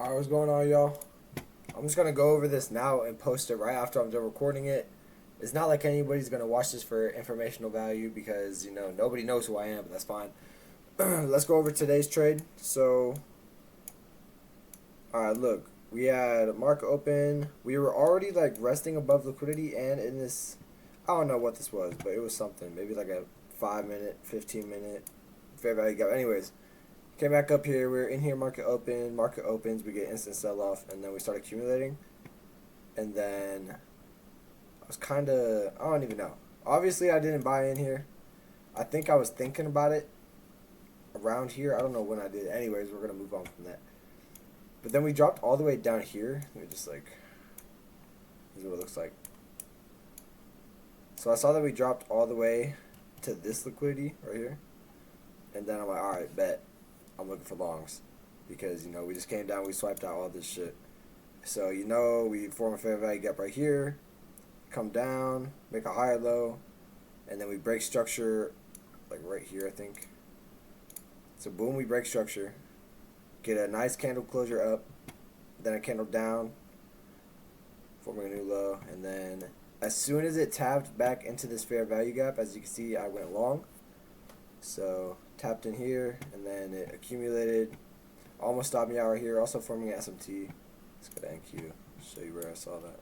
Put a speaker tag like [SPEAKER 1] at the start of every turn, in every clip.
[SPEAKER 1] Alright, what's going on, y'all? I'm just gonna go over this now and post it right after I'm done recording it. It's not like anybody's gonna watch this for informational value because, nobody knows who I am, but that's fine. Let's go over today's trade. So, alright, look. We had market open. We were already, resting above liquidity and in this... I don't know what this was, but it was something. Maybe like a 5-minute, 15-minute fair value gap. Anyways, came back up here. We're in here, market open. Market opens. We get instant sell off, and then we start accumulating. And then I was kind of, I don't even know. Obviously, I didn't buy in here. I think I was thinking about it around here. I don't know when I did. Anyways, we're gonna move on from that. But then we dropped all the way down here. Let me just this is what it looks like. So I saw that we dropped all the way to this liquidity right here. And then I'm like, alright, bet. I'm looking for longs. Because, we just came down, we swiped out all this shit. So, we form a fair value gap right here. Come down, make a higher low. And then we break structure, like right here, I think. So, boom, we break structure. Get a nice candle closure up. Then a candle down. Forming a new low. And then as soon as it tapped back into this fair value gap, as you can see, I went long. So tapped in here, and then it accumulated. Almost stopped me out right here. Also forming an SMT. Let's go to NQ. Show you where I saw that.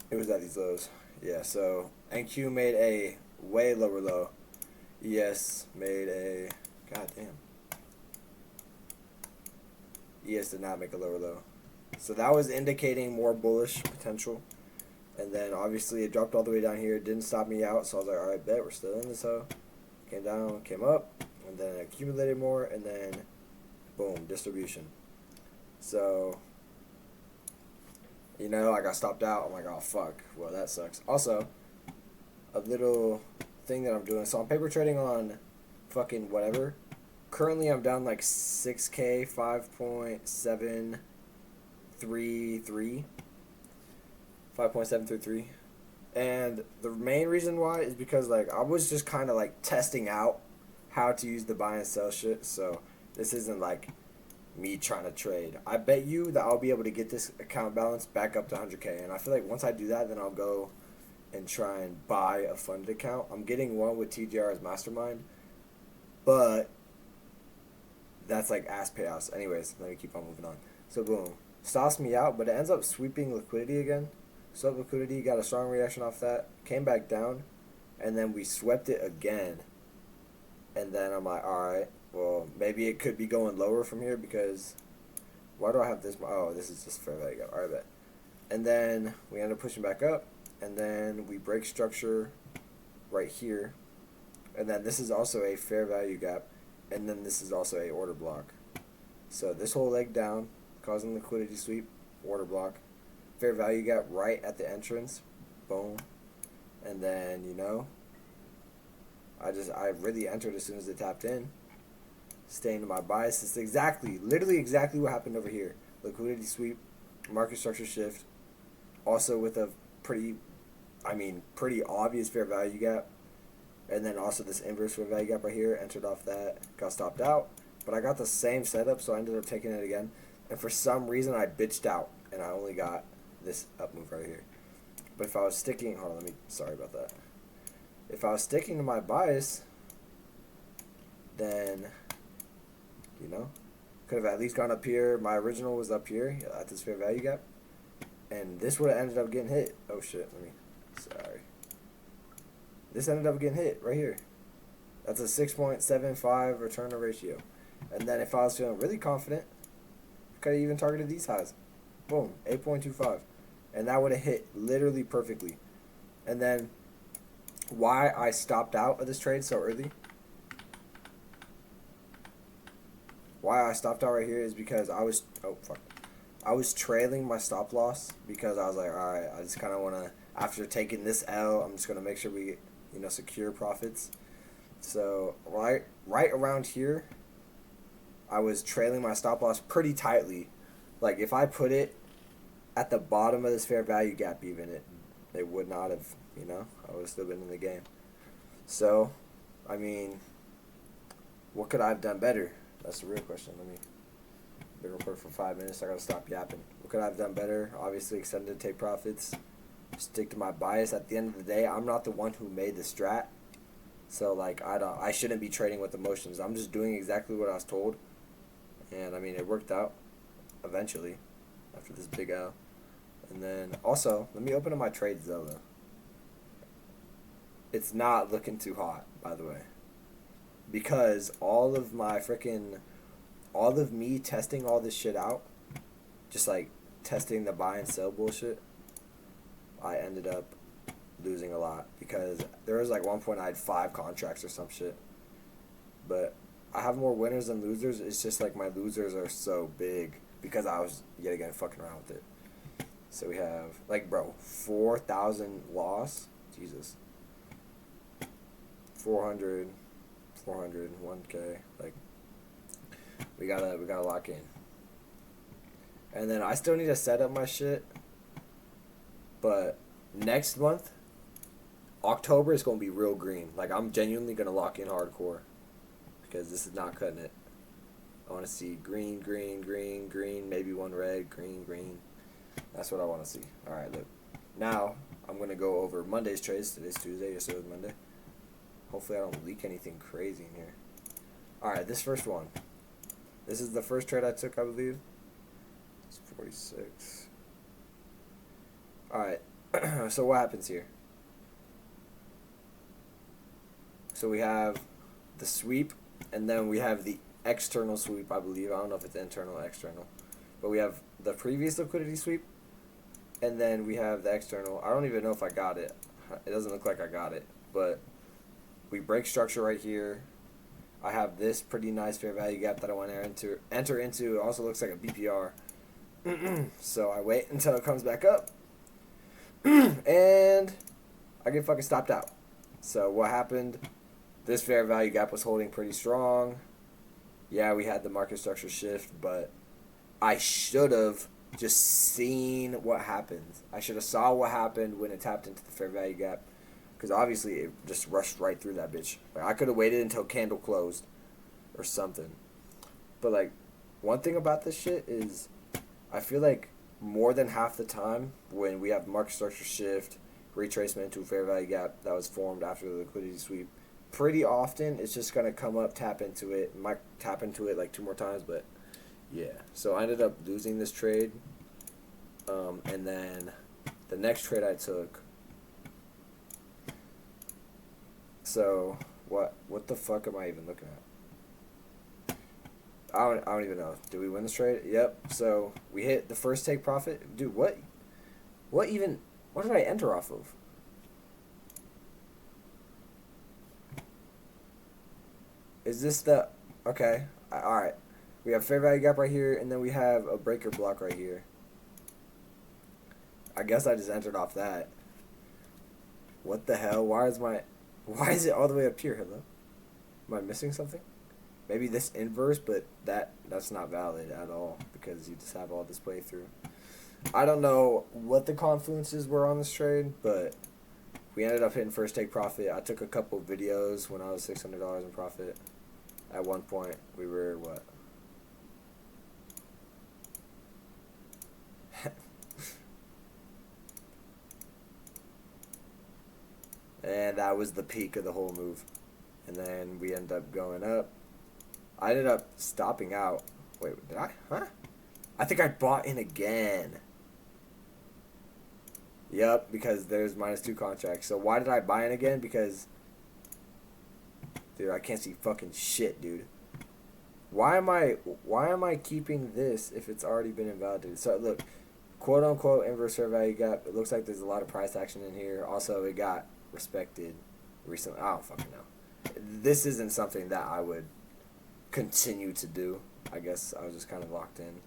[SPEAKER 1] It was at these lows. Yeah, so NQ made a way lower low. ES made a... God damn. ES did not make a lower low. So that was indicating more bullish potential. And then obviously it dropped all the way down here. It didn't stop me out. So I was like, alright, bet we're still in this hoe. Came down, came up, and then it accumulated more, and then boom, distribution. So, I got stopped out. I'm like, oh fuck. Well, that sucks. Also, a little thing that I'm doing. So I'm paper trading on fucking whatever. Currently I'm down like 6K, 5.733. 5.733. And the main reason why is because I was just kind of testing out how to use the buy and sell shit. So this isn't me trying to trade. I bet you that I'll be able to get this account balance back up to 100K. And I feel like once I do that, then I'll go and try and buy a funded account. I'm getting one with TGR as mastermind, but that's ass payouts. Anyways, let me keep on moving on. So boom, stops me out, but it ends up sweeping liquidity again. Swept liquidity, got a strong reaction off that, came back down, and then we swept it again. And then I'm like, alright, well, maybe it could be going lower from here because why do I have this? Oh, this is just fair value gap. Alright, bet. And then we end up pushing back up, and then we break structure right here. And then this is also a fair value gap, and then this is also a order block. So this whole leg down, causing liquidity sweep, order block. Fair value gap right at the entrance, boom. And then, I really entered as soon as it tapped in. Staying to my bias. It's literally exactly what happened over here. Liquidity sweep, market structure shift. Also with a pretty obvious fair value gap. And then also this inverse fair value gap right here. Entered off that, got stopped out. But I got the same setup, so I ended up taking it again. And for some reason, I bitched out, and I only got this up move right here. But if I was sticking, sorry about that. If I was sticking to my bias, then, could have at least gone up here. My original was up here at this fair value gap. And this would have ended up getting hit. Oh shit, sorry. This ended up getting hit right here. That's a 6.75 return to ratio. And then if I was feeling really confident, I could have even targeted these highs. Boom, 8.25. And that would have hit literally perfectly. And then why I stopped out of this trade so early. Why I stopped out right here is because I was trailing my stop loss because I was like, alright, I just kind of want to, after taking this L, I'm just going to make sure we, secure profits. So right around here, I was trailing my stop loss pretty tightly. If I put it at the bottom of this fair value gap even, it would not have, I would have still been in the game. So, I mean, what could I have done better? That's the real question. Let me been recording for 5 minutes. I gotta stop yapping. What could I have done better? Obviously, extended take profits. Stick to my bias. At the end of the day, I'm not the one who made the strat, so like I shouldn't be trading with emotions. I'm just doing exactly what I was told, and I mean it worked out eventually after this big L. And then also let me open up my trades though. It's not looking too hot, by the way, because all of me testing all this shit out, just like testing the buy and sell bullshit, I ended up losing a lot because there was like one point I had 5 contracts or some shit. But I have more winners than losers. It's just like my losers are so big because I was yet again fucking around with it. So we have like, bro, 4,000 loss. Jesus. 400, 1K. Like we gotta lock in. And then I still need to set up my shit. But next month, October is gonna be real green. Like I'm genuinely gonna lock in hardcore because this is not cutting it. I want to see green, green, green, green, maybe one red, green, green. That's what I want to see. All right, look. Now I'm gonna go over Monday's trades. Today's Tuesday. Yesterday was Monday. Hopefully I don't leak anything crazy in here. All right, this first one. This is the first trade I took, I believe. It's 46. All right. So what happens here? So we have the sweep, and then we have the external sweep, I believe. I don't know if it's internal or external. But we have the previous liquidity sweep, and then we have the external. I don't even know if I got it. It doesn't look like I got it. But we break structure right here. I have this pretty nice fair value gap that I want to enter into. It also looks like a BPR. So I wait until it comes back up. And I get fucking stopped out. So what happened? This fair value gap was holding pretty strong. Yeah, we had the market structure shift, but I should have just seen what happened. I should have saw what happened when it tapped into the fair value gap. Because obviously it just rushed right through that bitch. Like I could have waited until candle closed or something. But like one thing about this shit is I feel like more than half the time when we have market structure shift, retracement into a fair value gap that was formed after the liquidity sweep, pretty often it's just going to come up, tap into it. Might tap into it like 2 more times, but yeah. So I ended up losing this trade. And then the next trade I took. So what the fuck am I even looking at? I don't even know. Did we win this trade? Yep. So we hit the first take profit. Dude, what did I enter off of? Is this the okay? All right. We have fair value gap right here, and then we have a breaker block right here. I guess I just entered off that. What the hell? Why is it all the way up here? Hello? Am I missing something? Maybe this inverse, but that's not valid at all because you just have all this playthrough. I don't know what the confluences were on this trade, but we ended up hitting first take profit. I took a couple videos when I was $600 in profit. At one point, we were what? And that was the peak of the whole move. And then we end up going up. I ended up stopping out. Wait, did I? Huh? I think I bought in again. Yep, because there's -2 contracts. So why did I buy in again? Because, dude, I can't see fucking shit, dude. Why am I keeping this if it's already been invalidated? So look, quote unquote inverse fair value gap. It looks like there's a lot of price action in here. Also, it got respected recently. I don't fucking know. This isn't something that I would continue to do. I guess I was just kind of locked in.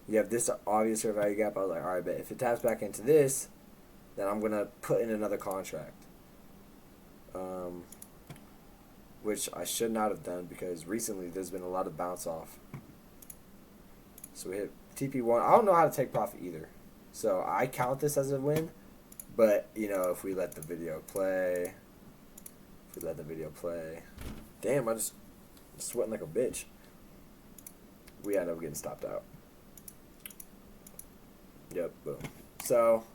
[SPEAKER 1] You have this obvious fair value gap. I was like, all right, but if it taps back into this, then I'm gonna put in another contract. Which I should not have done because recently there's been a lot of bounce off. So we hit TP1. I don't know how to take profit either. So I count this as a win. But, you know, if we let the video play, If we let the video play. Damn, I'm sweating like a bitch. We end up getting stopped out. Yep, boom. So,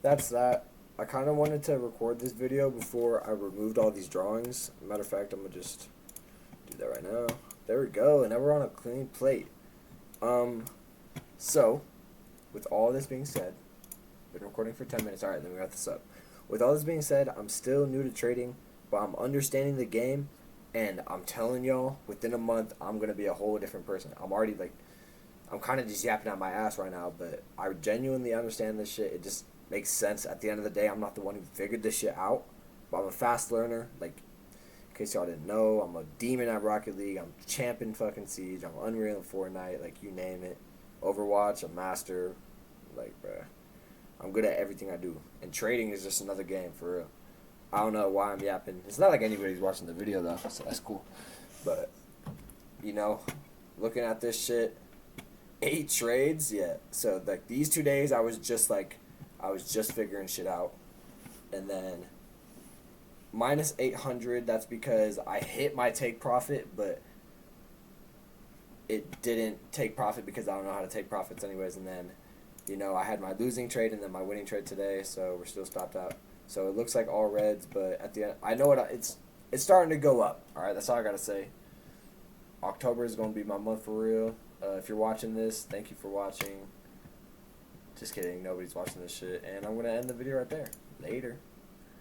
[SPEAKER 1] that's that. I kind of wanted to record this video before I removed all these drawings. Matter of fact, I'm going to just do that right now. There we go, and now we're on a clean plate. So, with all this being said, been recording for 10 minutes. Alright, then we got this up. With all this being said, I'm still new to trading, but I'm understanding the game, and I'm telling y'all, within a month, I'm going to be a whole different person. I'm already, like, I'm kind of just yapping out my ass right now, but I genuinely understand this shit. It just makes sense. At the end of the day, I'm not the one who figured this shit out, but I'm a fast learner. Like, in case y'all didn't know, I'm a demon at Rocket League. I'm champion fucking Siege. I'm Unreal in Fortnite. Like, you name it. Overwatch, a master. Like, bruh. I'm good at everything I do. And trading is just another game, for real. I don't know why I'm yapping. It's not like anybody's watching the video, though, so that's cool. But, you know, looking at this shit, 8 trades, yeah. So, like, these 2 days, I was just figuring shit out. And then, minus 800, that's because I hit my take profit, but it didn't take profit because I don't know how to take profits anyways. And then, you know, I had my losing trade and then my winning trade today, so we're still stopped out. So it looks like all reds, but at the end, I know it's starting to go up. All right, that's all I gotta say. October is gonna be my month for real. If you're watching this, thank you for watching. Just kidding, nobody's watching this shit, and I'm gonna end the video right there. Later.